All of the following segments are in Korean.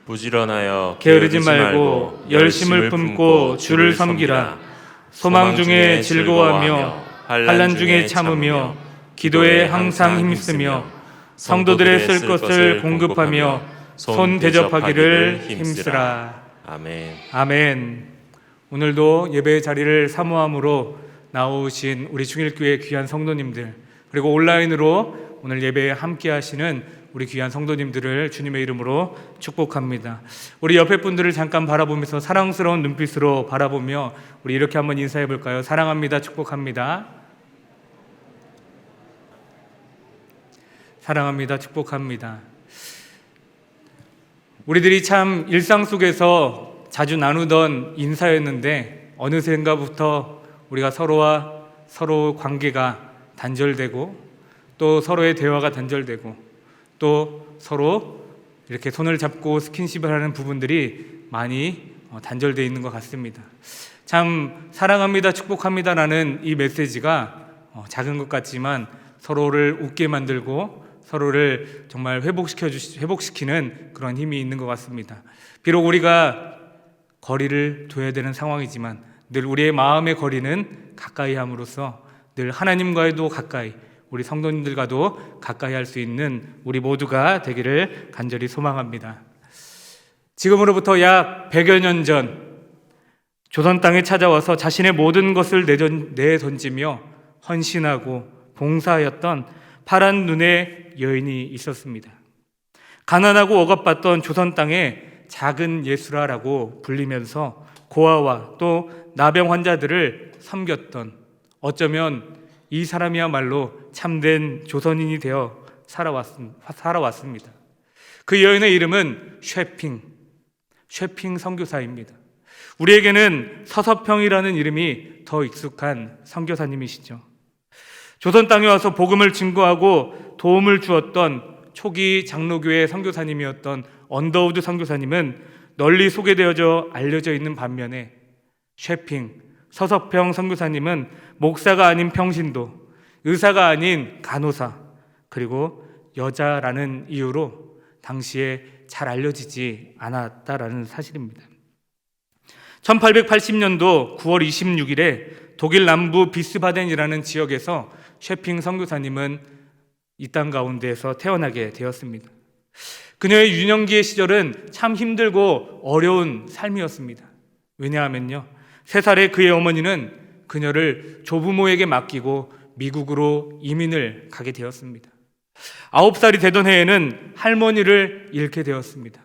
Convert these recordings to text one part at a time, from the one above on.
부지런하여 게으르지 말고 열심을 품고 주를 섬기라. 소망 중에 즐거워하며 환난 중에 참으며 기도에 항상 힘쓰며 성도들의 쓸 것을 공급하며 손 대접하기를 힘쓰라. 아멘. 아멘. 오늘도 예배의 자리를 사모함으로 나오신 우리 중일교회 귀한 성도님들, 그리고 온라인으로 오늘 예배에 함께 하시는 우리 귀한 성도님들을 주님의 이름으로 축복합니다. 우리 옆에 분들을 잠깐 바라보면서 사랑스러운 눈빛으로 바라보며 우리 이렇게 한번 인사해 볼까요? 사랑합니다. 축복합니다. 사랑합니다. 축복합니다. 우리들이 참 일상 속에서 자주 나누던 인사였는데 어느샌가부터 우리가 서로와 서로 관계가 단절되고 또 서로의 대화가 단절되고 또 서로 이렇게 손을 잡고 스킨십을 하는 부분들이 많이 단절되어 있는 것 같습니다. 참 사랑합니다, 축복합니다라는 이 메시지가 작은 것 같지만 서로를 웃게 만들고 서로를 정말 회복시키는 그런 힘이 있는 것 같습니다. 비록 우리가 거리를 둬야 되는 상황이지만 늘 우리의 마음의 거리는 가까이 함으로써 늘 하나님과도 가까이, 우리 성도님들과도 가까이 할 수 있는 우리 모두가 되기를 간절히 소망합니다. 지금으로부터 약 100여 년 전 조선 땅에 찾아와서 자신의 모든 것을 내던지며 헌신하고 봉사하였던 파란 눈의 여인이 있었습니다. 가난하고 억압받던 조선 땅에 작은 예수라라고 불리면서 고아와 또 나병 환자들을 섬겼던, 어쩌면 이 사람이야말로 참된 조선인이 되어 살아왔습니다. 그 여인의 이름은 쉐핑 선교사입니다. 우리에게는 서서평이라는 이름이 더 익숙한 선교사님이시죠. 조선 땅에 와서 복음을 증거하고 도움을 주었던 초기 장로교회 선교사님이었던 언더우드 선교사님은 널리 소개되어져 알려져 있는 반면에 서서평 선교사님은 목사가 아닌 평신도, 의사가 아닌 간호사, 그리고 여자라는 이유로 당시에 잘 알려지지 않았다라는 사실입니다. 1880년도 9월 26일에 독일 남부 비스바덴이라는 지역에서 쉐핑 선교사님은 이 땅 가운데에서 태어나게 되었습니다. 그녀의 유년기의 시절은 참 힘들고 어려운 삶이었습니다. 왜냐하면요, 3살의 그의 어머니는 그녀를 조부모에게 맡기고 미국으로 이민을 가게 되었습니다. 9살이 되던 해에는 할머니를 잃게 되었습니다.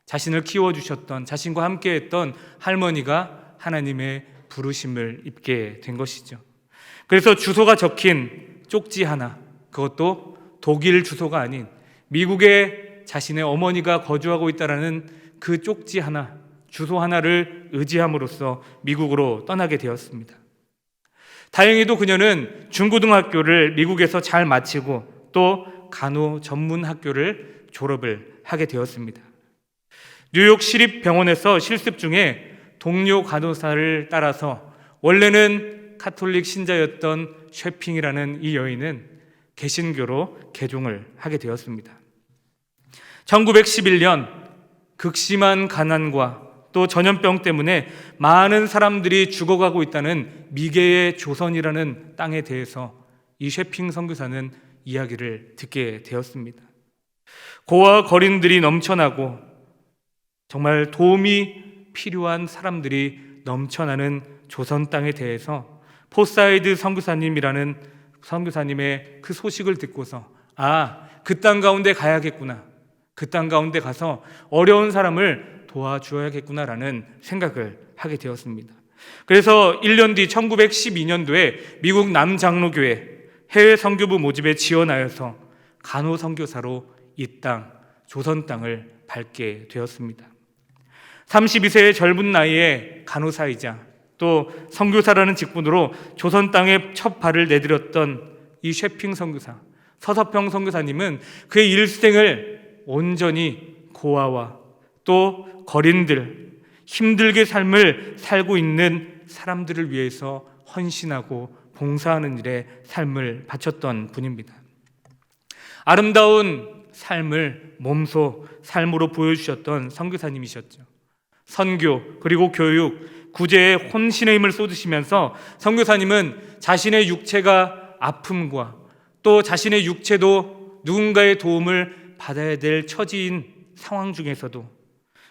자신을 키워주셨던, 자신과 함께했던 할머니가 하나님의 부르심을 입게 된 것이죠. 그래서 주소가 적힌 쪽지 하나, 그것도 독일 주소가 아닌 미국에 자신의 어머니가 거주하고 있다는 그 쪽지 하나, 주소 하나를 의지함으로써 미국으로 떠나게 되었습니다. 다행히도 그녀는 중고등학교를 미국에서 잘 마치고 또 간호 전문 학교를 졸업을 하게 되었습니다. 뉴욕 시립병원에서 실습 중에 동료 간호사를 따라서 원래는 카톨릭 신자였던 쉐핑이라는 이 여인은 개신교로 개종을 하게 되었습니다. 1911년 극심한 가난과 또 전염병 때문에 많은 사람들이 죽어가고 있다는 미개의 조선이라는 땅에 대해서 이 쉐핑 선교사는 이야기를 듣게 되었습니다. 고아 거린들이 넘쳐나고 정말 도움이 필요한 사람들이 넘쳐나는 조선 땅에 대해서 포사이드 선교사님이라는 선교사님의 그 소식을 듣고서 그 땅 가운데 가야겠구나, 그 땅 가운데 가서 어려운 사람을 도와주어야겠구나라는 생각을 하게 되었습니다. 그래서 1년 뒤 1912년도에 미국 남장로교회 해외 선교부 모집에 지원하여서 간호 선교사로 이 땅, 조선 땅을 밟게 되었습니다. 32세의 젊은 나이에 간호사이자 또 선교사라는 직분으로 조선 땅에 첫 발을 내디뎠던 이 쉐핑 선교사, 서서평 선교사님은 그의 일생을 온전히 고아와 또 거린들, 힘들게 삶을 살고 있는 사람들을 위해서 헌신하고 봉사하는 일에 삶을 바쳤던 분입니다. 아름다운 삶을 몸소 삶으로 보여주셨던 선교사님이셨죠. 선교 그리고 교육, 구제에 혼신의 힘을 쏟으시면서 선교사님은 자신의 육체가 아픔과 또 자신의 육체도 누군가의 도움을 받아야 될 처지인 상황 중에서도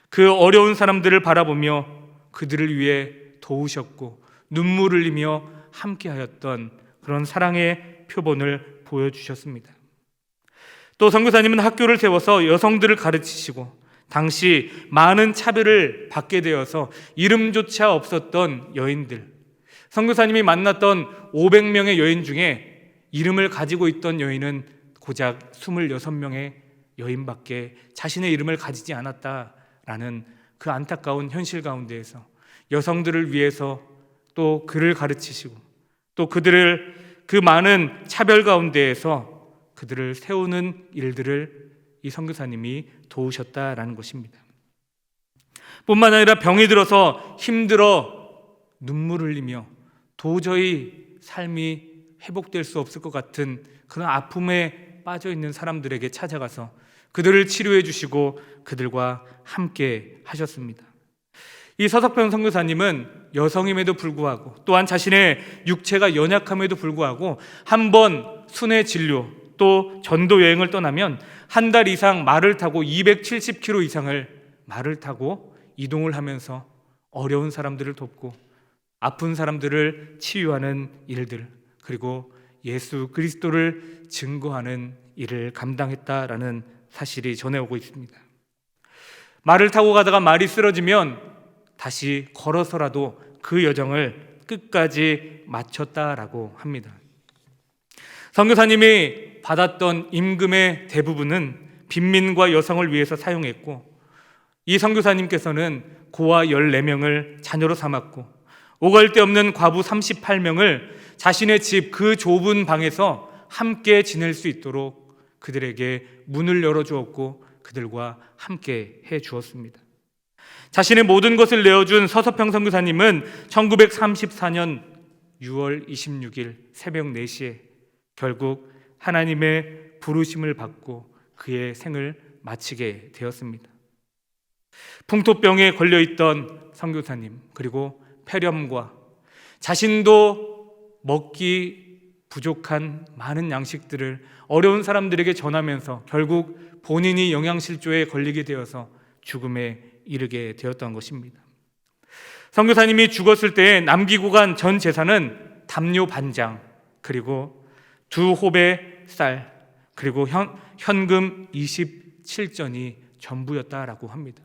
그 어려운 사람들을 바라보며 그들을 위해 도우셨고 눈물을 흘리며 함께하였던 그런 사랑의 표본을 보여주셨습니다. 또 선교사님은 학교를 세워서 여성들을 가르치시고 당시 많은 차별을 받게 되어서 이름조차 없었던 여인들, 선교사님이 만났던 500명의 여인 중에 이름을 가지고 있던 여인은 고작 26명의 여인밖에 자신의 이름을 가지지 않았다라는 그 안타까운 현실 가운데에서 여성들을 위해서 또 그를 가르치시고 또 그들을 그 많은 차별 가운데에서 그들을 세우는 일들을 이 선교사님이 도우셨다라는 것입니다. 뿐만 아니라 병이 들어서 힘들어 눈물을 흘리며 도저히 삶이 회복될 수 없을 것 같은 그런 아픔에 빠져 있는 사람들에게 찾아가서 그들을 치료해 주시고 그들과 함께 하셨습니다. 이 서석평 선교사님은 여성임에도 불구하고 또한 자신의 육체가 연약함에도 불구하고 한 번 순회 진료 또 전도 여행을 떠나면 한 달 이상 말을 타고 270km 이상을 말을 타고 이동을 하면서 어려운 사람들을 돕고 아픈 사람들을 치유하는 일들, 그리고 예수 그리스도를 증거하는 일을 감당했다라는 사실이 전해오고 있습니다. 말을 타고 가다가 말이 쓰러지면 다시 걸어서라도 그 여정을 끝까지 마쳤다라고 합니다. 선교사님이 받았던 임금의 대부분은 빈민과 여성을 위해서 사용했고 이 선교사님께서는 고아 14명을 자녀로 삼았고 오갈 데 없는 과부 38명을 자신의 집 그 좁은 방에서 함께 지낼 수 있도록 그들에게 문을 열어주었고 그들과 함께 해주었습니다. 자신의 모든 것을 내어준 서석평 선교사님은 1934년 6월 26일 새벽 4시에 결국 하나님의 부르심을 받고 그의 생을 마치게 되었습니다. 풍토병에 걸려있던 선교사님, 그리고 폐렴과 자신도 먹기 부족한 많은 양식들을 어려운 사람들에게 전하면서 결국 본인이 영양실조에 걸리게 되어서 죽음에 이르게 되었던 것입니다. 선교사님이 죽었을 때 남기고 간 전 재산은 담요 반장, 그리고 2호배 쌀, 그리고 현금 27전이 전부였다라고 합니다.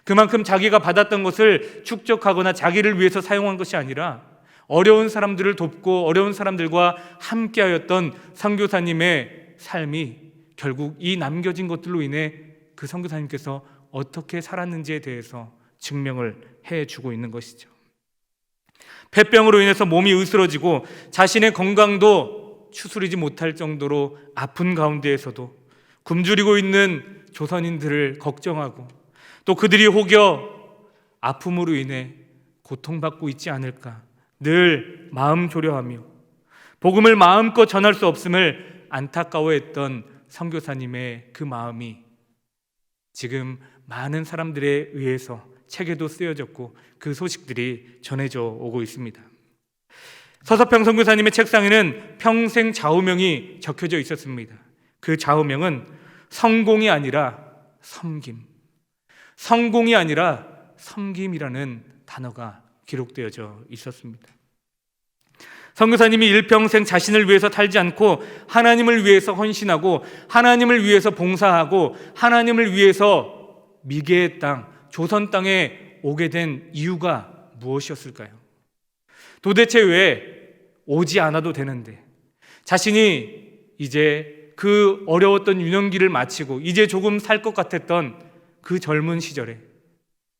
그만큼 자기가 받았던 것을 축적하거나 자기를 위해서 사용한 것이 아니라 어려운 사람들을 돕고 어려운 사람들과 함께하였던 선교사님의 삶이 결국 이 남겨진 것들로 인해 그 선교사님께서 어떻게 살았는지에 대해서 증명을 해주고 있는 것이죠. 폐병으로 인해서 몸이 으스러지고 자신의 건강도 추스리지 못할 정도로 아픈 가운데에서도 굶주리고 있는 조선인들을 걱정하고 또 그들이 혹여 아픔으로 인해 고통받고 있지 않을까 늘 마음 조려하며 복음을 마음껏 전할 수 없음을 안타까워했던 선교사님의 그 마음이 지금 많은 사람들에 의해서 책에도 쓰여졌고 그 소식들이 전해져 오고 있습니다. 서석평 선교사님의 책상에는 평생 좌우명이 적혀져 있었습니다. 그 좌우명은 성공이 아니라 섬김, 성공이 아니라 섬김이라는 단어가 기록되어져 있었습니다. 선교사님이 일평생 자신을 위해서 살지 않고 하나님을 위해서 헌신하고 하나님을 위해서 봉사하고 하나님을 위해서 미개의 땅, 조선 땅에 오게 된 이유가 무엇이었을까요? 도대체 왜 오지 않아도 되는데 자신이 이제 그 어려웠던 유년기를 마치고 이제 조금 살 것 같았던 그 젊은 시절에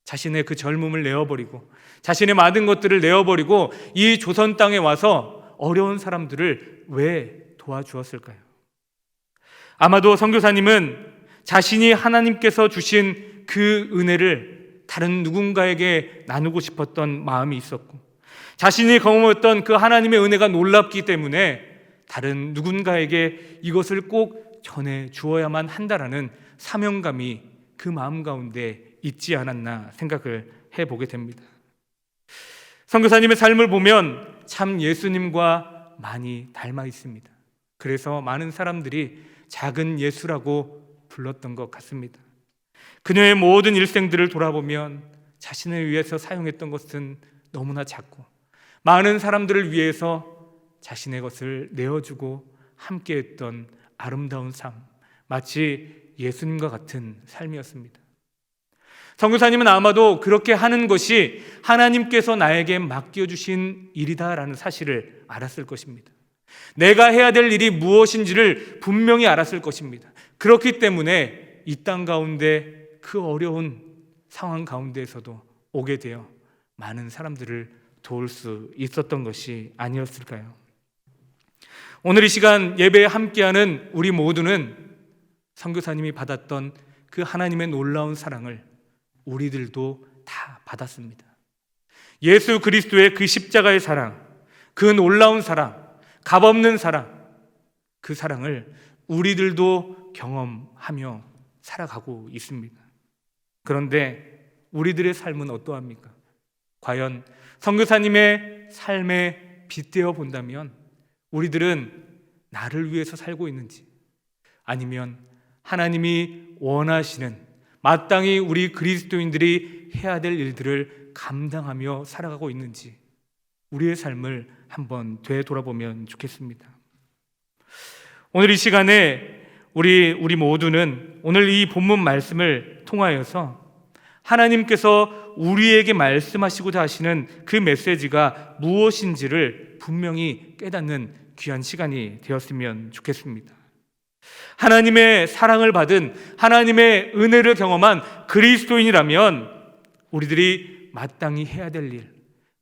자신의 그 젊음을 내어버리고 자신의 많은 것들을 내어버리고 이 조선 땅에 와서 어려운 사람들을 왜 도와주었을까요? 아마도 선교사님은 자신이 하나님께서 주신 그 은혜를 다른 누군가에게 나누고 싶었던 마음이 있었고 자신이 경험했던 그 하나님의 은혜가 놀랍기 때문에 다른 누군가에게 이것을 꼭 전해 주어야만 한다라는 사명감이 그 마음 가운데 있지 않았나 생각을 해보게 됩니다. 선교사님의 삶을 보면 참 예수님과 많이 닮아 있습니다. 그래서 많은 사람들이 작은 예수라고 불렀던 것 같습니다. 그녀의 모든 일생들을 돌아보면 자신을 위해서 사용했던 것은 너무나 작고, 많은 사람들을 위해서 자신의 것을 내어주고 함께했던 아름다운 삶, 마치 예수님과 같은 삶이었습니다. 선교사님은 아마도 그렇게 하는 것이 하나님께서 나에게 맡겨주신 일이다라는 사실을 알았을 것입니다. 내가 해야 될 일이 무엇인지를 분명히 알았을 것입니다. 그렇기 때문에 이 땅 가운데 그 어려운 상황 가운데에서도 오게 되어 많은 사람들을 도울 수 있었던 것이 아니었을까요? 오늘 이 시간 예배에 함께하는 우리 모두는 선교사님이 받았던 그 하나님의 놀라운 사랑을 우리들도 다 받았습니다. 예수 그리스도의 그 십자가의 사랑, 그 놀라운 사랑, 값없는 사랑, 그 사랑을 우리들도 경험하며 살아가고 있습니다. 그런데 우리들의 삶은 어떠합니까? 과연 선교사님의 삶에 빗대어 본다면 우리들은 나를 위해서 살고 있는지, 아니면 하나님이 원하시는 마땅히 우리 그리스도인들이 해야 될 일들을 감당하며 살아가고 있는지 우리의 삶을 한번 되돌아보면 좋겠습니다. 오늘 이 시간에 우리 모두는 오늘 이 본문 말씀을 통하여서 하나님께서 우리에게 말씀하시고자 하시는 그 메시지가 무엇인지를 분명히 깨닫는 귀한 시간이 되었으면 좋겠습니다. 하나님의 사랑을 받은, 하나님의 은혜를 경험한 그리스도인이라면 우리들이 마땅히 해야 될 일,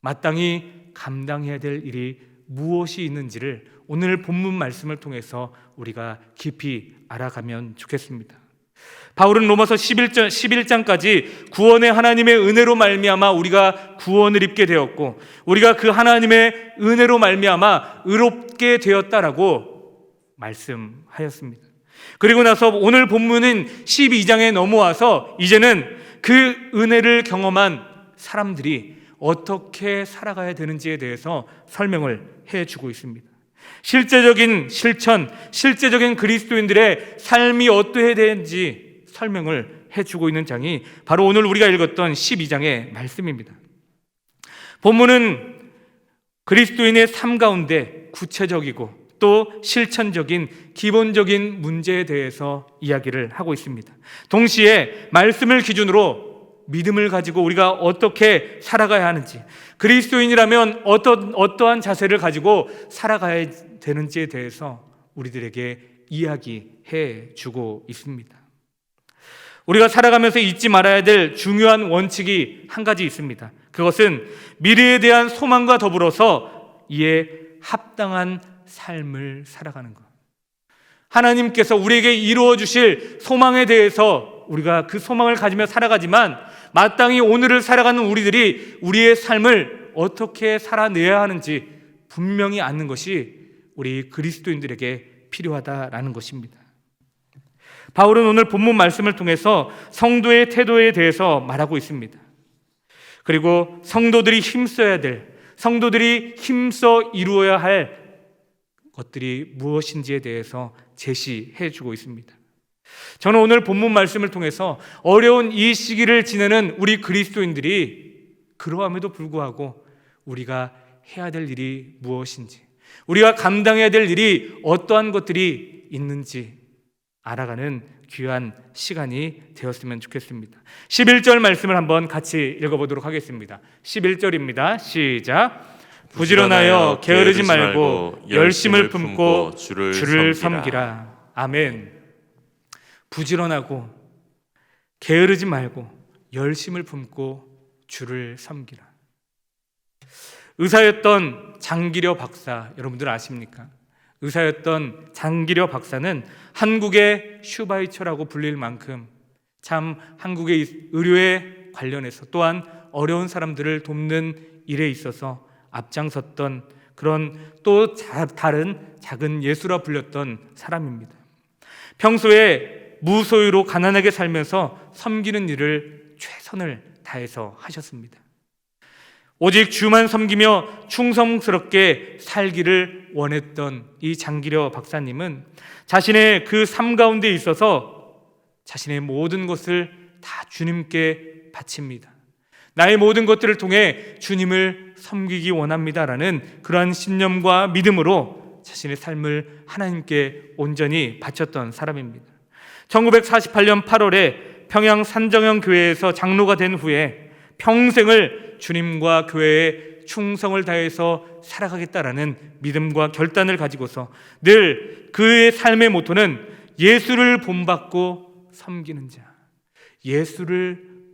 마땅히 감당해야 될 일이 무엇이 있는지를 오늘 본문 말씀을 통해서 우리가 깊이 알아가면 좋겠습니다. 바울은 로마서 11장까지 구원의 하나님의 은혜로 말미암아 우리가 구원을 입게 되었고, 우리가 그 하나님의 은혜로 말미암아 의롭게 되었다라고 말씀하였습니다. 그리고 나서 오늘 본문은 12장에 넘어와서 이제는 그 은혜를 경험한 사람들이 어떻게 살아가야 되는지에 대해서 설명을 해주고 있습니다. 실제적인 실천, 실제적인 그리스도인들의 삶이 어떠해야 되는지 설명을 해주고 있는 장이 바로 오늘 우리가 읽었던 12장의 말씀입니다. 본문은 그리스도인의 삶 가운데 구체적이고 또 실천적인 기본적인 문제에 대해서 이야기를 하고 있습니다. 동시에 말씀을 기준으로 믿음을 가지고 우리가 어떻게 살아가야 하는지, 그리스도인이라면 어떠한 자세를 가지고 살아가야 되는지에 대해서 우리들에게 이야기해 주고 있습니다. 우리가 살아가면서 잊지 말아야 될 중요한 원칙이 한 가지 있습니다. 그것은 미래에 대한 소망과 더불어서 이에 합당한 삶을 살아가는 것. 하나님께서 우리에게 이루어 주실 소망에 대해서 우리가 그 소망을 가지며 살아가지만 마땅히 오늘을 살아가는 우리들이 우리의 삶을 어떻게 살아내야 하는지 분명히 아는 것이 우리 그리스도인들에게 필요하다라는 것입니다. 바울은 오늘 본문 말씀을 통해서 성도의 태도에 대해서 말하고 있습니다. 그리고 성도들이 힘써야 될, 성도들이 힘써 이루어야 할 것들이 무엇인지에 대해서 제시해 주고 있습니다. 저는 오늘 본문 말씀을 통해서 어려운 이 시기를 지내는 우리 그리스도인들이 그러함에도 불구하고 우리가 해야 될 일이 무엇인지, 우리가 감당해야 될 일이 어떠한 것들이 있는지 알아가는 귀한 시간이 되었으면 좋겠습니다. 11절 말씀을 한번 같이 읽어보도록 하겠습니다. 11절입니다. 시작. 부지런하여 게으르지 말고 열심을 품고 주를 섬기라. 아멘. 부지런하고 게으르지 말고 열심을 품고 주를 섬기라. 의사였던 장기려 박사, 여러분들 아십니까? 의사였던 장기려 박사는 한국의 슈바이처라고 불릴 만큼 참 한국의 의료에 관련해서 또한 어려운 사람들을 돕는 일에 있어서 앞장섰던 그런 또 다른 작은 예수라 불렸던 사람입니다. 평소에 무소유로 가난하게 살면서 섬기는 일을 최선을 다해서 하셨습니다. 오직 주만 섬기며 충성스럽게 살기를 원했던 이 장기려 박사님은 자신의 그 삶 가운데 있어서 자신의 모든 것을 다 주님께 바칩니다. 나의 모든 것들을 통해 주님을 섬기기 원합니다라는 그러한 신념과 믿음으로 자신의 삶을 하나님께 온전히 바쳤던 사람입니다. 1948년 8월에 평양 산정형 교회에서 장로가 된 후에 평생을 주님과 교회에 충성을 다해서 살아가겠다라는 믿음과 결단을 가지고서 늘 그의 삶의 모토는 예수를 본받고 섬기는 자, 예수를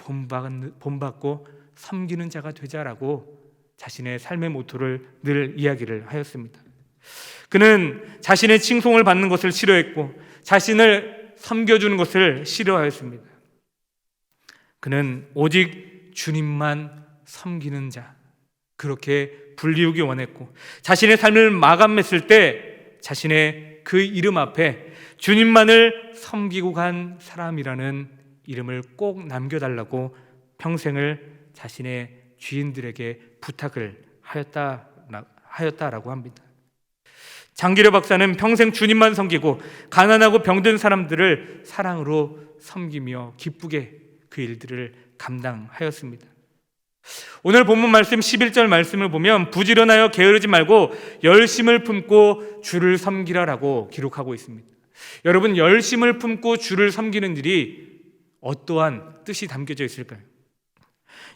본받고 섬기는 자가 되자라고 자신의 삶의 모토를 늘 이야기를 하였습니다. 그는 자신의 칭송을 받는 것을 싫어했고 자신을 섬겨주는 것을 싫어하였습니다. 그는 오직 주님만 섬기는 자, 그렇게 불리우기 원했고 자신의 삶을 마감했을 때 자신의 그 이름 앞에 주님만을 섬기고 간 사람이라는 이름을 꼭 남겨달라고 평생을 자신의 주인들에게 부탁을 하였다라고 합니다. 장기려 박사는 평생 주님만 섬기고 가난하고 병든 사람들을 사랑으로 섬기며 기쁘게 그 일들을 감당하였습니다. 오늘 본문 말씀 11절 말씀을 보면 부지런하여 게으르지 말고 열심을 품고 주를 섬기라라고 기록하고 있습니다. 여러분, 열심을 품고 주를 섬기는 일이 어떠한 뜻이 담겨져 있을까요?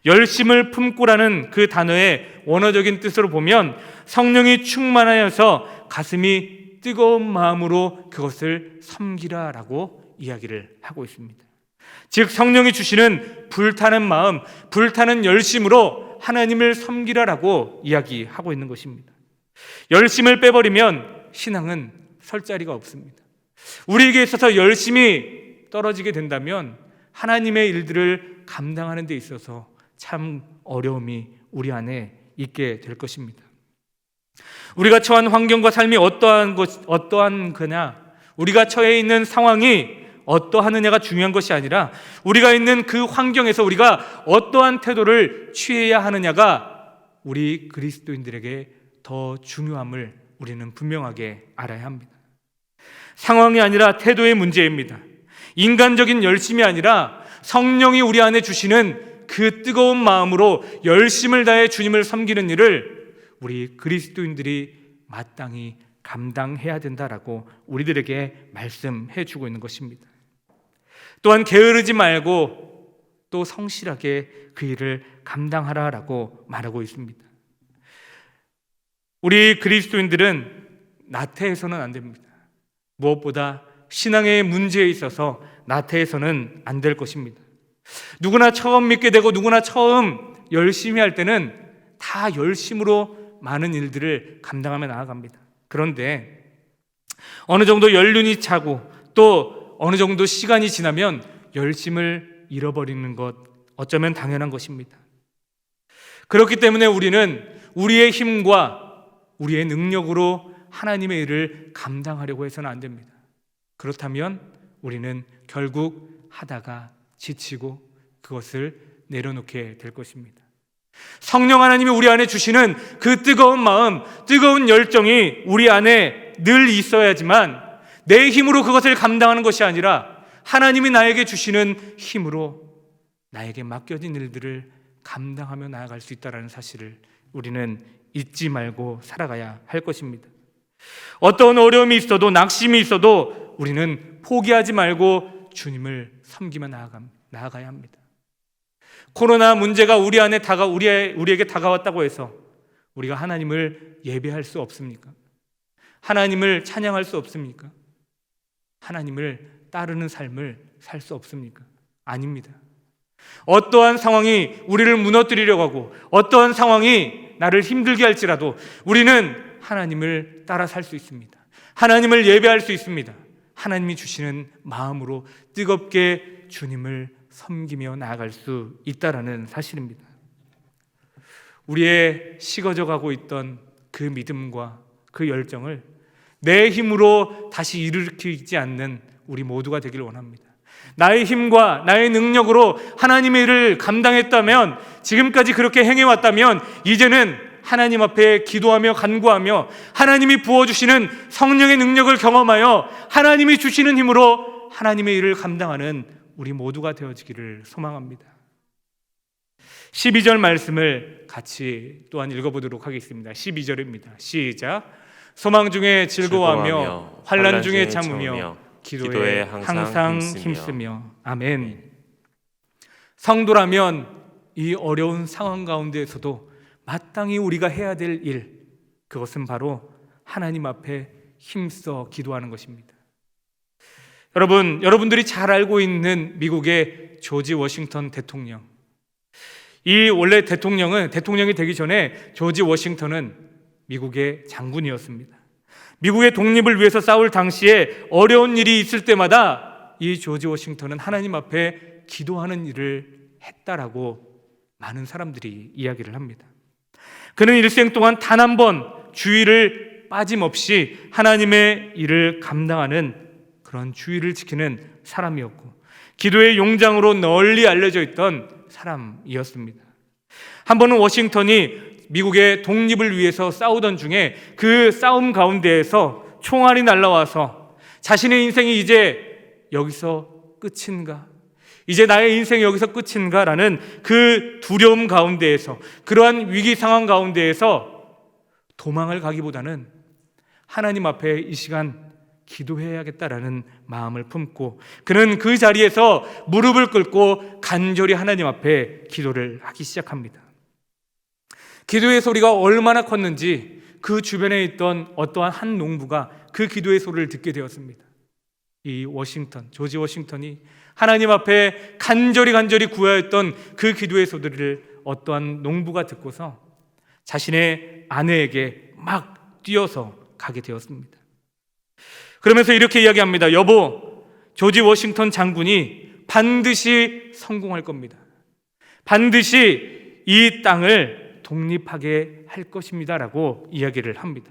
열심을 품고라는 그 단어의 원어적인 뜻으로 보면 성령이 충만하여서 가슴이 뜨거운 마음으로 그것을 섬기라라고 이야기를 하고 있습니다. 즉 성령이 주시는 불타는 마음, 불타는 열심으로 하나님을 섬기라라고 이야기하고 있는 것입니다. 열심을 빼버리면 신앙은 설 자리가 없습니다. 우리에게 있어서 열심이 떨어지게 된다면 하나님의 일들을 감당하는 데 있어서 참 어려움이 우리 안에 있게 될 것입니다. 우리가 처한 환경과 삶이 어떠한 거냐, 우리가 처해 있는 상황이 어떠하느냐가 중요한 것이 아니라 우리가 있는 그 환경에서 우리가 어떠한 태도를 취해야 하느냐가 우리 그리스도인들에게 더 중요함을 우리는 분명하게 알아야 합니다. 상황이 아니라 태도의 문제입니다. 인간적인 열심이 아니라 성령이 우리 안에 주시는 그 뜨거운 마음으로 열심을 다해 주님을 섬기는 일을 우리 그리스도인들이 마땅히 감당해야 된다라고 우리들에게 말씀해 주고 있는 것입니다. 또한 게으르지 말고 또 성실하게 그 일을 감당하라라고 말하고 있습니다. 우리 그리스도인들은 나태해서는 안 됩니다. 무엇보다 신앙의 문제에 있어서 나태해서는 안 될 것입니다. 누구나 처음 믿게 되고 누구나 처음 열심히 할 때는 다 열심으로 많은 일들을 감당하며 나아갑니다. 그런데 어느 정도 연륜이 차고 또 어느 정도 시간이 지나면 열심을 잃어버리는 것, 어쩌면 당연한 것입니다. 그렇기 때문에 우리는 우리의 힘과 우리의 능력으로 하나님의 일을 감당하려고 해서는 안 됩니다. 그렇다면 우리는 결국 하다가 지치고 그것을 내려놓게 될 것입니다. 성령 하나님이 우리 안에 주시는 그 뜨거운 마음, 뜨거운 열정이 우리 안에 늘 있어야지만 내 힘으로 그것을 감당하는 것이 아니라 하나님이 나에게 주시는 힘으로 나에게 맡겨진 일들을 감당하며 나아갈 수 있다는 사실을 우리는 잊지 말고 살아가야 할 것입니다. 어떤 어려움이 있어도 낙심이 있어도 우리는 포기하지 말고 주님을 섬기며 나아가야 합니다. 코로나 문제가 우리에게 다가왔다고 해서 우리가 하나님을 예배할 수 없습니까? 하나님을 찬양할 수 없습니까? 하나님을 따르는 삶을 살 수 없습니까? 아닙니다. 어떠한 상황이 우리를 무너뜨리려고 하고 어떠한 상황이 나를 힘들게 할지라도 우리는 하나님을 따라 살 수 있습니다. 하나님을 예배할 수 있습니다. 하나님이 주시는 마음으로 뜨겁게 주님을 섬기며 나아갈 수 있다라는 사실입니다. 우리의 식어져 가고 있던 그 믿음과 그 열정을 내 힘으로 다시 일으키지 않는 우리 모두가 되길 원합니다. 나의 힘과 나의 능력으로 하나님의 일을 감당했다면, 지금까지 그렇게 행해왔다면, 이제는 하나님 앞에 기도하며 간구하며 하나님이 부어주시는 성령의 능력을 경험하여 하나님이 주시는 힘으로 하나님의 일을 감당하는 우리 모두가 되어지기를 소망합니다. 12절 말씀을 같이 또한 읽어보도록 하겠습니다. 12절입니다. 시작. 소망 중에 즐거워하며 환난 중에 참으며 기도에 항상 힘쓰며. 아멘. 성도라면 이 어려운 상황 가운데에서도 마땅히 우리가 해야 될 일, 그것은 바로 하나님 앞에 힘써 기도하는 것입니다. 여러분들이 잘 알고 있는 미국의 조지 워싱턴 대통령, 이 원래 대통령이 되기 전에 조지 워싱턴은 미국의 장군이었습니다. 미국의 독립을 위해서 싸울 당시에 어려운 일이 있을 때마다 이 조지 워싱턴은 하나님 앞에 기도하는 일을 했다라고 많은 사람들이 이야기를 합니다. 그는 일생 동안 단 한 번 주의를 빠짐없이 하나님의 일을 감당하는 그런 주의를 지키는 사람이었고, 기도의 용장으로 널리 알려져 있던 사람이었습니다. 한 번은 워싱턴이 미국의 독립을 위해서 싸우던 중에 그 싸움 가운데에서 총알이 날라와서 자신의 인생이 이제 여기서 끝인가? 이제 나의 인생이 여기서 끝인가? 라는 그 두려움 가운데에서, 그러한 위기 상황 가운데에서 도망을 가기보다는 하나님 앞에 이 시간 기도해야겠다라는 마음을 품고, 그는 그 자리에서 무릎을 꿇고 간절히 하나님 앞에 기도를 하기 시작합니다. 기도의 소리가 얼마나 컸는지 그 주변에 있던 어떠한 한 농부가 그 기도의 소리를 듣게 되었습니다. 이 조지 워싱턴이 하나님 앞에 간절히 구하였던 그 기도의 소리를 어떠한 농부가 듣고서 자신의 아내에게 막 뛰어서 가게 되었습니다. 그러면서 이렇게 이야기합니다. 여보, 조지 워싱턴 장군이 반드시 성공할 겁니다. 반드시 이 땅을 독립하게 할 것입니다 라고 이야기를 합니다.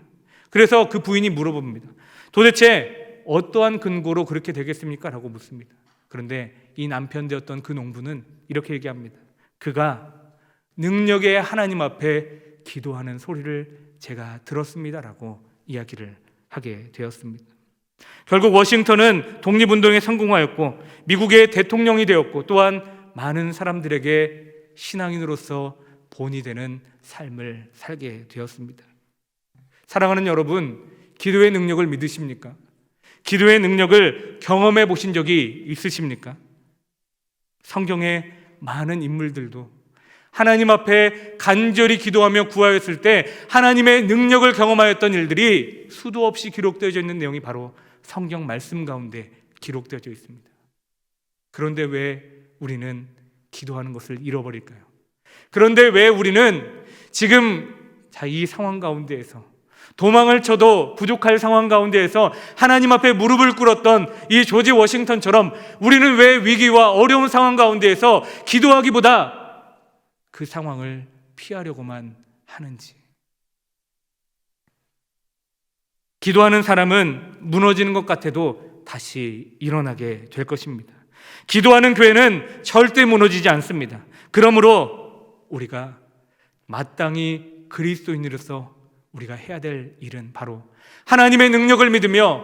그래서 그 부인이 물어봅니다. 도대체 어떠한 근거로 그렇게 되겠습니까? 라고 묻습니다. 그런데 이 남편 되었던 그 농부는 이렇게 얘기합니다. 그가 능력의 하나님 앞에 기도하는 소리를 제가 들었습니다 라고 이야기를 하게 되었습니다. 결국 워싱턴은 독립운동에 성공하였고 미국의 대통령이 되었고, 또한 많은 사람들에게 신앙인으로서 본이 되는 삶을 살게 되었습니다. 사랑하는 여러분, 기도의 능력을 믿으십니까? 기도의 능력을 경험해 보신 적이 있으십니까? 성경의 많은 인물들도 하나님 앞에 간절히 기도하며 구하였을 때 하나님의 능력을 경험하였던 일들이 수도 없이 기록되어져 있는 내용이 바로 성경 말씀 가운데 기록되어져 있습니다. 그런데 왜 우리는 기도하는 것을 잃어버릴까요? 그런데 왜 우리는 지금 이 상황 가운데에서 도망을 쳐도 부족할 상황 가운데에서 하나님 앞에 무릎을 꿇었던 이 조지 워싱턴처럼 우리는 왜 위기와 어려운 상황 가운데에서 기도하기보다 그 상황을 피하려고만 하는지. 기도하는 사람은 무너지는 것 같아도 다시 일어나게 될 것입니다. 기도하는 교회는 절대 무너지지 않습니다. 그러므로 우리가 마땅히 그리스도인으로서 우리가 해야 될 일은 바로 하나님의 능력을 믿으며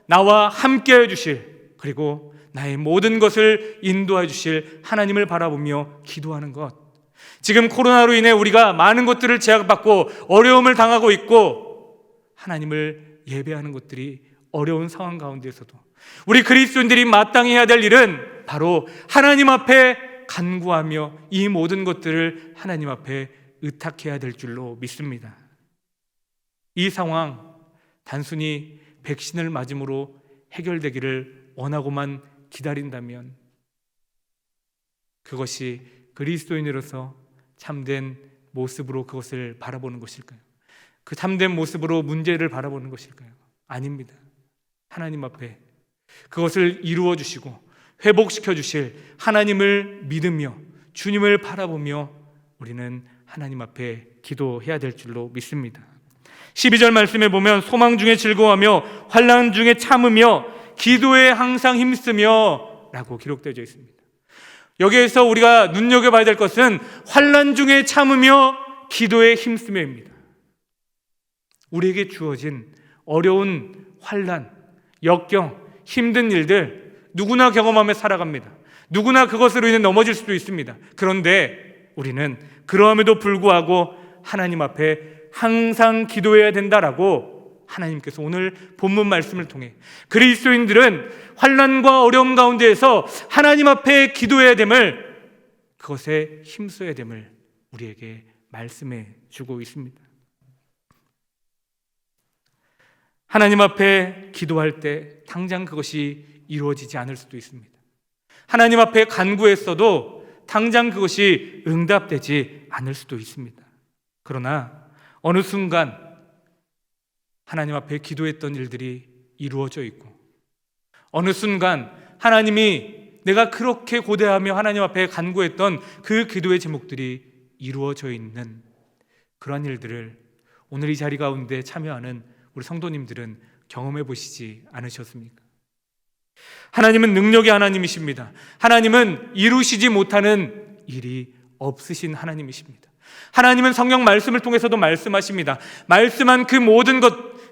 나와 함께해 주실, 그리고 나의 모든 것을 인도해 주실 하나님을 바라보며 기도하는 것. 지금 코로나로 인해 우리가 많은 것들을 제약받고 어려움을 당하고 있고 하나님을 예배하는 것들이 어려운 상황 가운데서도 우리 그리스도인들이 마땅히 해야 될 일은 바로 하나님 앞에 간구하며 이 모든 것들을 하나님 앞에 의탁해야 될 줄로 믿습니다. 이 상황 단순히 백신을 맞음으로 해결되기를 원하고만 기다린다면 그것이 그리스도인으로서 참된 모습으로 그것을 바라보는 것일까요? 그 참된 모습으로 문제를 바라보는 것일까요? 아닙니다. 하나님 앞에 그것을 이루어 주시고 회복시켜 주실 하나님을 믿으며 주님을 바라보며 우리는 하나님 앞에 기도해야 될 줄로 믿습니다. 12절 말씀에 보면 소망 중에 즐거워하며 환난 중에 참으며 기도에 항상 힘쓰며 라고 기록되어 있습니다. 여기에서 우리가 눈여겨봐야 될 것은 환난 중에 참으며 기도에 힘쓰며입니다. 우리에게 주어진 어려운 환난, 역경, 힘든 일들 누구나 경험하며 살아갑니다. 누구나 그것으로 인해 넘어질 수도 있습니다. 그런데 우리는 그러함에도 불구하고 하나님 앞에 항상 기도해야 된다라고 하나님께서 오늘 본문 말씀을 통해 그리스도인들은 환난과 어려움 가운데에서 하나님 앞에 기도해야 됨을, 그것에 힘써야 됨을 우리에게 말씀해 주고 있습니다. 하나님 앞에 기도할 때 당장 그것이 이루어지지 않을 수도 있습니다. 하나님 앞에 간구했어도 당장 그것이 응답되지 않을 수도 있습니다. 그러나 어느 순간 하나님 앞에 기도했던 일들이 이루어져 있고, 어느 순간 하나님이 내가 그렇게 고대하며 하나님 앞에 간구했던 그 기도의 제목들이 이루어져 있는 그러한 일들을 오늘 이 자리 가운데 참여하는 우리 성도님들은 경험해 보시지 않으셨습니까? 하나님은 능력의 하나님이십니다. 하나님은 이루시지 못하는 일이 없으신 하나님이십니다. 하나님은 성경 말씀을 통해서도 말씀하십니다. 말씀한 그 모든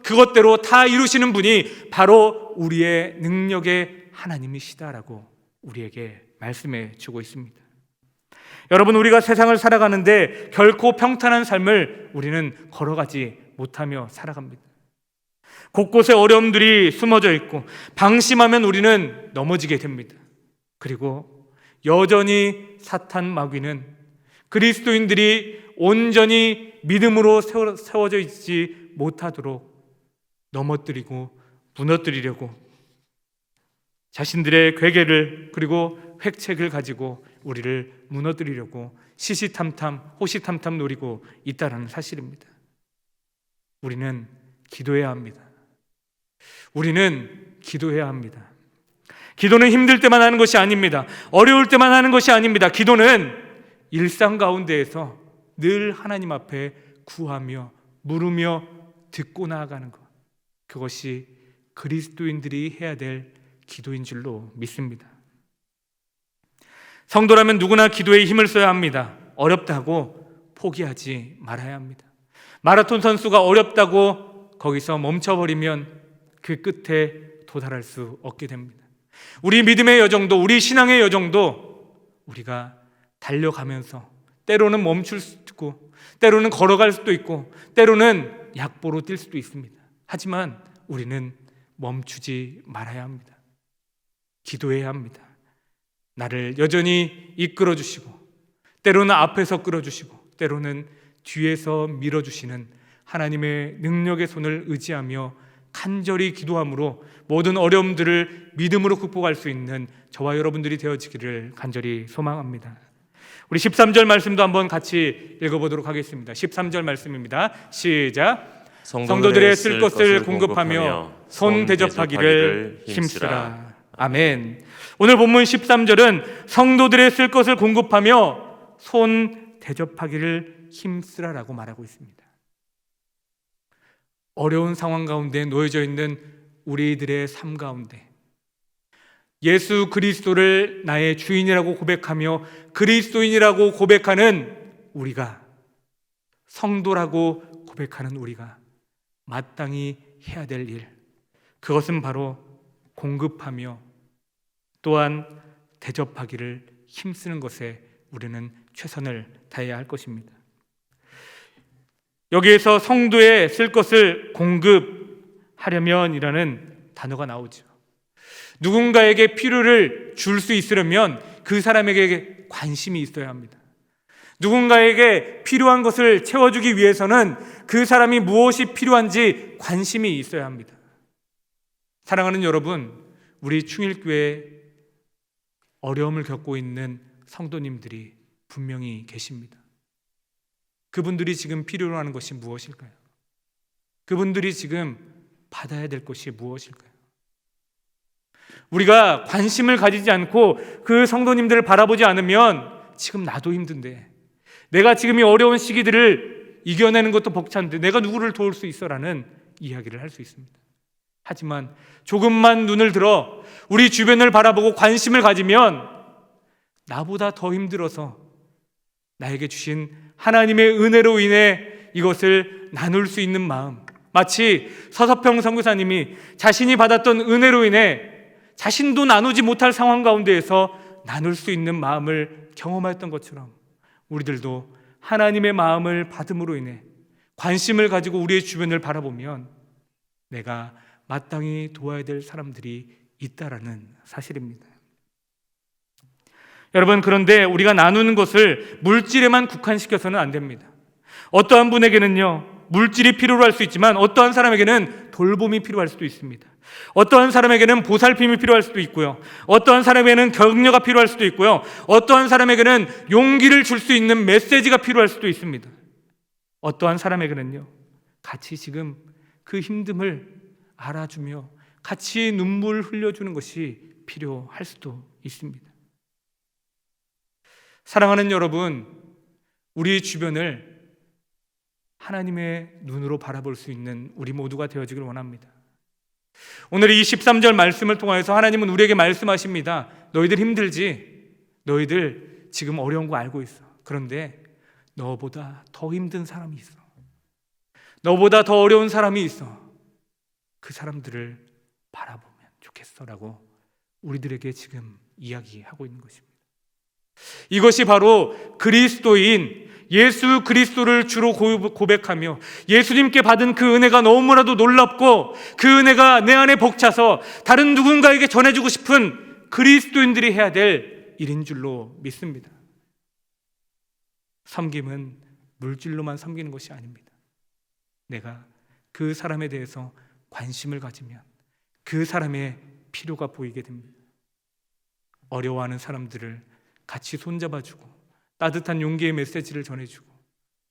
그것대로 다 이루시는 분이 바로 우리의 능력의 하나님이시다라고 우리에게 말씀해 주고 있습니다. 여러분, 우리가 세상을 살아가는데 결코 평탄한 삶을 우리는 걸어가지 못하며 살아갑니다. 곳곳에 어려움들이 숨어져 있고 방심하면 우리는 넘어지게 됩니다. 그리고 여전히 사탄 마귀는 그리스도인들이 온전히 믿음으로 세워져 있지 못하도록 넘어뜨리고 무너뜨리려고 자신들의 괴계를 그리고 획책을 가지고 우리를 무너뜨리려고 시시탐탐 호시탐탐 노리고 있다는 사실입니다. 우리는 기도해야 합니다. 우리는 기도해야 합니다. 기도는 힘들 때만 하는 것이 아닙니다. 어려울 때만 하는 것이 아닙니다. 기도는 일상 가운데에서 늘 하나님 앞에 구하며 물으며 듣고 나아가는 것, 그것이 그리스도인들이 해야 될 기도인 줄로 믿습니다. 성도라면 누구나 기도에 힘을 써야 합니다. 어렵다고 포기하지 말아야 합니다. 마라톤 선수가 어렵다고 거기서 멈춰버리면 그 끝에 도달할 수 없게 됩니다. 우리 믿음의 여정도, 우리 신앙의 여정도 우리가 달려가면서 때로는 멈출 수도 있고 때로는 걸어갈 수도 있고 때로는 약보로 뛸 수도 있습니다. 하지만 우리는 멈추지 말아야 합니다. 기도해야 합니다. 나를 여전히 이끌어 주시고 때로는 앞에서 끌어주시고 때로는 뒤에서 밀어주시는 하나님의 능력의 손을 의지하며 간절히 기도함으로 모든 어려움들을 믿음으로 극복할 수 있는 저와 여러분들이 되어지기를 간절히 소망합니다. 우리 13절 말씀도 한번 같이 읽어보도록 하겠습니다. 13절 말씀입니다. 시작. 성도들의 쓸 것을 공급하며 손 대접하기를 힘쓰라. 아멘. 오늘 본문 13절은 성도들의 쓸 것을 공급하며 손 대접하기를 힘쓰라라고 말하고 있습니다. 어려운 상황 가운데 놓여져 있는 우리들의 삶 가운데 예수 그리스도를 나의 주인이라고 고백하며 그리스도인이라고 고백하는 우리가, 성도라고 고백하는 우리가 마땅히 해야 될 일, 그것은 바로 공급하며 또한 대접하기를 힘쓰는 것에 우리는 최선을 다해야 할 것입니다. 여기에서 성도에 쓸 것을 공급하려면이라는 단어가 나오죠. 누군가에게 필요를 줄 수 있으려면 그 사람에게 관심이 있어야 합니다. 누군가에게 필요한 것을 채워주기 위해서는 그 사람이 무엇이 필요한지 관심이 있어야 합니다. 사랑하는 여러분, 우리 충일교회에 어려움을 겪고 있는 성도님들이 분명히 계십니다. 그분들이 지금 필요로 하는 것이 무엇일까요? 그분들이 지금 받아야 될 것이 무엇일까요? 우리가 관심을 가지지 않고 그 성도님들을 바라보지 않으면 지금 나도 힘든데, 내가 지금 이 어려운 시기들을 이겨내는 것도 벅찬데 내가 누구를 도울 수 있어라는 이야기를 할 수 있습니다. 하지만 조금만 눈을 들어 우리 주변을 바라보고 관심을 가지면 나보다 더 힘들어서 나에게 주신 하나님의 은혜로 인해 이것을 나눌 수 있는 마음, 마치 서서평 선교사님이 자신이 받았던 은혜로 인해 자신도 나누지 못할 상황 가운데에서 나눌 수 있는 마음을 경험했던 것처럼 우리들도 하나님의 마음을 받음으로 인해 관심을 가지고 우리의 주변을 바라보면 내가 마땅히 도와야 될 사람들이 있다라는 사실입니다. 여러분, 그런데 우리가 나누는 것을 물질에만 국한시켜서는 안 됩니다. 어떠한 분에게는요, 물질이 필요로 할 수 있지만 어떠한 사람에게는 돌봄이 필요할 수도 있습니다. 어떠한 사람에게는 보살핌이 필요할 수도 있고요. 어떠한 사람에게는 격려가 필요할 수도 있고요. 어떠한 사람에게는 용기를 줄 수 있는 메시지가 필요할 수도 있습니다. 어떠한 사람에게는요, 같이 지금 그 힘듦을 알아주며 같이 눈물 흘려주는 것이 필요할 수도 있습니다. 사랑하는 여러분, 우리 주변을 하나님의 눈으로 바라볼 수 있는 우리 모두가 되어지길 원합니다. 오늘 이 13절 말씀을 통하여서 하나님은 우리에게 말씀하십니다. 너희들 힘들지? 너희들 지금 어려운 거 알고 있어. 그런데 너보다 더 힘든 사람이 있어. 너보다 더 어려운 사람이 있어. 그 사람들을 바라보면 좋겠어 라고 우리들에게 지금 이야기하고 있는 것입니다. 이것이 바로 그리스도인 예수 그리스도를 주로 고백하며 예수님께 받은 그 은혜가 너무나도 놀랍고 그 은혜가 내 안에 벅차서 다른 누군가에게 전해주고 싶은 그리스도인들이 해야 될 일인 줄로 믿습니다. 섬김은 물질로만 섬기는 것이 아닙니다. 내가 그 사람에 대해서 관심을 가지면 그 사람의 필요가 보이게 됩니다. 어려워하는 사람들을 같이 손잡아주고 따뜻한 용기의 메시지를 전해주고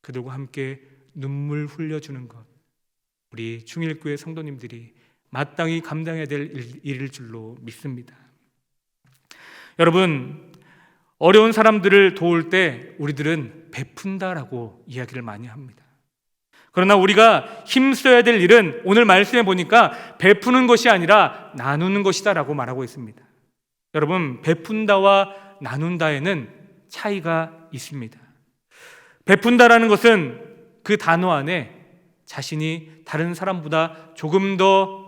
그들과 함께 눈물 흘려주는 것, 우리 충일교회 성도님들이 마땅히 감당해야 될 일일 줄로 믿습니다. 여러분, 어려운 사람들을 도울 때 우리들은 베푼다라고 이야기를 많이 합니다. 그러나 우리가 힘써야 될 일은 오늘 말씀해 보니까 베푸는 것이 아니라 나누는 것이다라고 말하고 있습니다. 여러분, 베푼다와 나눈다에는 차이가 있습니다. 베푼다라는 것은 그 단어 안에 자신이 다른 사람보다 조금 더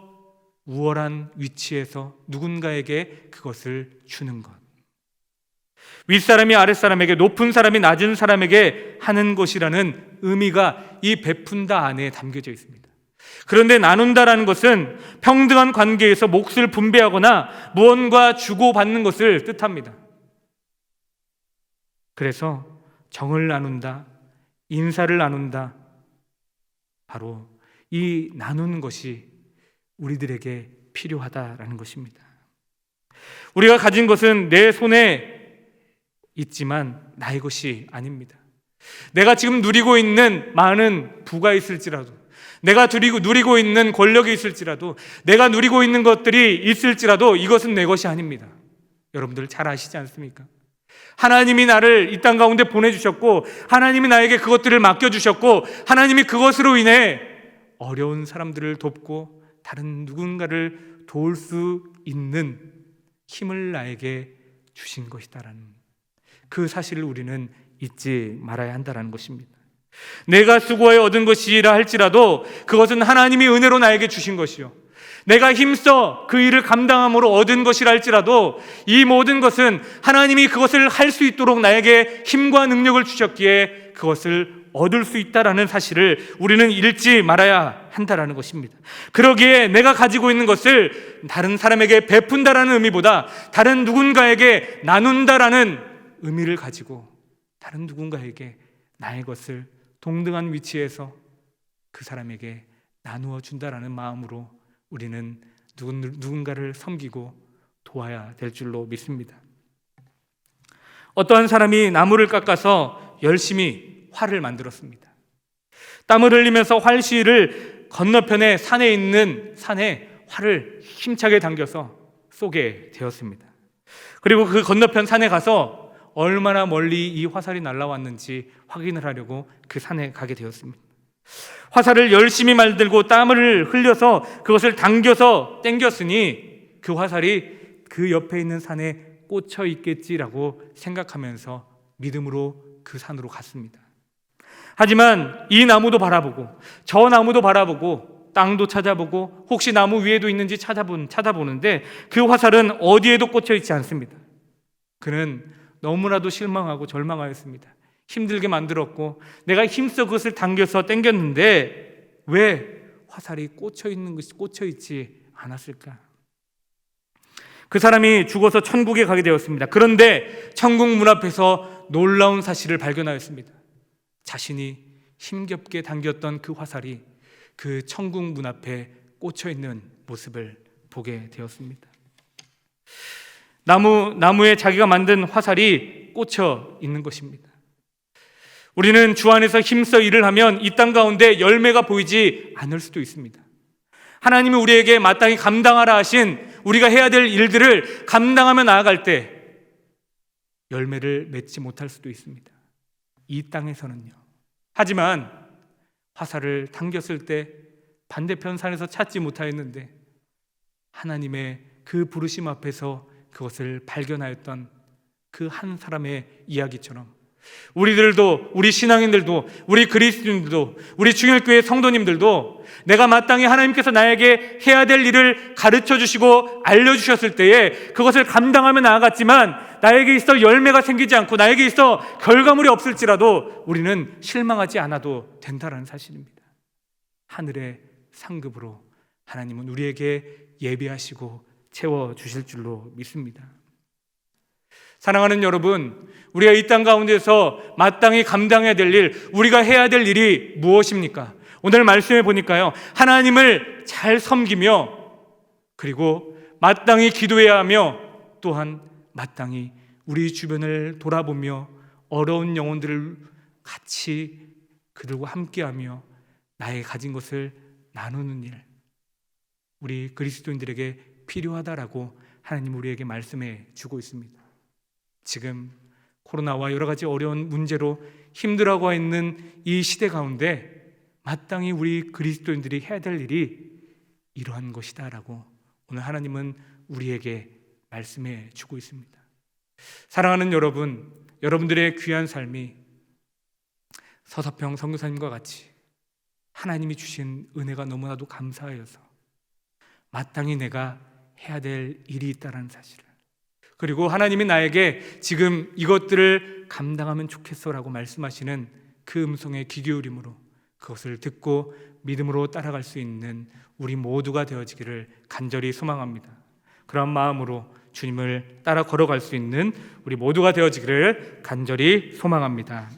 우월한 위치에서 누군가에게 그것을 주는 것, 윗사람이 아랫사람에게, 높은 사람이 낮은 사람에게 하는 것이라는 의미가 이 베푼다 안에 담겨져 있습니다. 그런데 나눈다라는 것은 평등한 관계에서 몫을 분배하거나 무언가 주고받는 것을 뜻합니다. 그래서 정을 나눈다, 인사를 나눈다, 바로 이 나누는 것이 우리들에게 필요하다라는 것입니다. 우리가 가진 것은 내 손에 있지만 나의 것이 아닙니다. 내가 지금 누리고 있는 많은 부가 있을지라도, 내가 누리고 있는 권력이 있을지라도, 내가 누리고 있는 것들이 있을지라도 이것은 내 것이 아닙니다. 여러분들 잘 아시지 않습니까? 하나님이 나를 이 땅 가운데 보내주셨고 하나님이 나에게 그것들을 맡겨주셨고 하나님이 그것으로 인해 어려운 사람들을 돕고 다른 누군가를 도울 수 있는 힘을 나에게 주신 것이다라는 그 사실을 우리는 잊지 말아야 한다는 것입니다. 내가 수고하여 얻은 것이라 할지라도 그것은 하나님이 은혜로 나에게 주신 것이요, 내가 힘써 그 일을 감당함으로 얻은 것이라 할지라도 이 모든 것은 하나님이 그것을 할 수 있도록 나에게 힘과 능력을 주셨기에 그것을 얻을 수 있다라는 사실을 우리는 잃지 말아야 한다라는 것입니다. 그러기에 내가 가지고 있는 것을 다른 사람에게 베푼다라는 의미보다 다른 누군가에게 나눈다라는 의미를 가지고 다른 누군가에게 나의 것을 동등한 위치에서 그 사람에게 나누어 준다라는 마음으로 우리는 누군가를 섬기고 도와야 될 줄로 믿습니다. 어떠한 사람이 나무를 깎아서 열심히 활을 만들었습니다. 땀을 흘리면서 활시를 건너편에 산에 활을 힘차게 당겨서 쏘게 되었습니다. 그리고 그 건너편 산에 가서 얼마나 멀리 이 화살이 날아왔는지 확인을 하려고 그 산에 가게 되었습니다. 화살을 열심히 만들고 땀을 흘려서 그것을 당겨서 당겼으니 그 화살이 그 옆에 있는 산에 꽂혀 있겠지라고 생각하면서 믿음으로 그 산으로 갔습니다. 하지만 이 나무도 바라보고 저 나무도 바라보고 땅도 찾아보고 혹시 나무 위에도 있는지 찾아보는데 그 화살은 어디에도 꽂혀 있지 않습니다. 그는 너무나도 실망하고 절망하였습니다. 힘들게 만들었고 내가 힘써 그것을 당겨서 당겼는데 왜 화살이 꽂혀 있지 않았을까? 그 사람이 죽어서 천국에 가게 되었습니다. 그런데 천국 문 앞에서 놀라운 사실을 발견하였습니다. 자신이 힘겹게 당겼던 그 화살이 그 천국 문 앞에 꽂혀 있는 모습을 보게 되었습니다. 나무에 자기가 만든 화살이 꽂혀 있는 것입니다. 우리는 주 안에서 힘써 일을 하면 이 땅 가운데 열매가 보이지 않을 수도 있습니다. 하나님이 우리에게 마땅히 감당하라 하신 우리가 해야 될 일들을 감당하며 나아갈 때 열매를 맺지 못할 수도 있습니다. 이 땅에서는요. 하지만 화살을 당겼을 때 반대편 산에서 찾지 못하였는데 하나님의 그 부르심 앞에서 그것을 발견하였던 그 한 사람의 이야기처럼 우리들도, 우리 신앙인들도, 우리 그리스도인들도, 우리 중일교회 성도님들도 내가 마땅히 하나님께서 나에게 해야 될 일을 가르쳐 주시고 알려주셨을 때에 그것을 감당하며 나아갔지만 나에게 있어 열매가 생기지 않고 나에게 있어 결과물이 없을지라도 우리는 실망하지 않아도 된다는 사실입니다. 하늘의 상급으로 하나님은 우리에게 예비하시고 채워주실 줄로 믿습니다. 사랑하는 여러분, 우리가 이 땅 가운데서 마땅히 감당해야 될 일, 우리가 해야 될 일이 무엇입니까? 오늘 말씀해 보니까요, 하나님을 잘 섬기며 그리고 마땅히 기도해야 하며 또한 마땅히 우리 주변을 돌아보며 어려운 영혼들을 같이 그들과 함께하며 나의 가진 것을 나누는 일, 우리 그리스도인들에게 필요하다라고 하나님 우리에게 말씀해 주고 있습니다. 지금 코로나와 여러 가지 어려운 문제로 힘들어하고 있는 이 시대 가운데 마땅히 우리 그리스도인들이 해야 될 일이 이러한 것이다라고 오늘 하나님은 우리에게 말씀해 주고 있습니다. 사랑하는 여러분, 여러분들의 귀한 삶이 서서평 선교사님과 같이 하나님이 주신 은혜가 너무나도 감사하여서 마땅히 내가 해야 될 일이 있다는 사실을, 그리고 하나님이 나에게 지금 이것들을 감당하면 좋겠어라고 말씀하시는 그 음성에 귀 기울임으로 그것을 듣고 믿음으로 따라갈 수 있는 우리 모두가 되어지기를 간절히 소망합니다. 그런 마음으로 주님을 따라 걸어갈 수 있는 우리 모두가 되어지기를 간절히 소망합니다.